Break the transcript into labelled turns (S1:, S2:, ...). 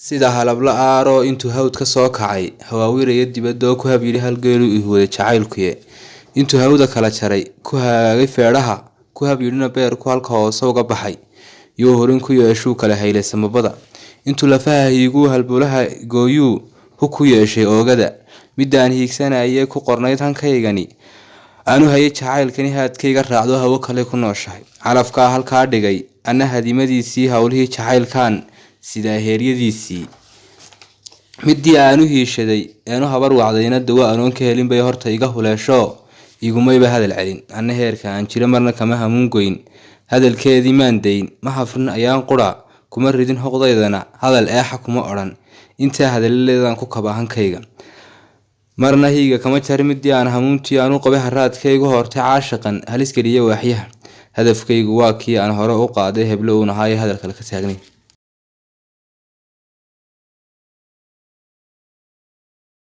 S1: sida halabla aaro intuu hawd ka soo kacay hawaawiraya dibadda ku habyiri halgeelu uu wada jacaylkuye intuu hawda kala jaray ku haagay feedhaha ku habyirina beerku halka hoose uga baxay iyo horin ku yeeshuu kala haylay samabada intuu lafaha iigu halbulaha gooyuu ku yeeshay oogada midaan hiigsanayay ku qornayd hankaygani aanu hayay jacaylkani haadkayga raacdo hawo kale ku nooshahay calafka halka dhigay ana hadimadiisii hawlihii jacaylkan sida heeryadiisii midii aanu hiishaday aanu habar wacdayna dawa aanoon ka helin bay horta iga huleesho igumayba hadal celin ana heerka aan jira marna kama hamuun goyn hadalkeedii maandayn ma hafrin ayaan qura kuma ridin hoqdaydana hadal eexa kuma oran inta hadalleedan ku kabahankayga marna hiiga kama jarin midii aan hamuuntii aanu qabay haraadkaygu hortay caashaqan halis galiya waaxyaha hadafkaygu waa kii aan hore u qaaday heblo uu nahay hadalka ka taagnay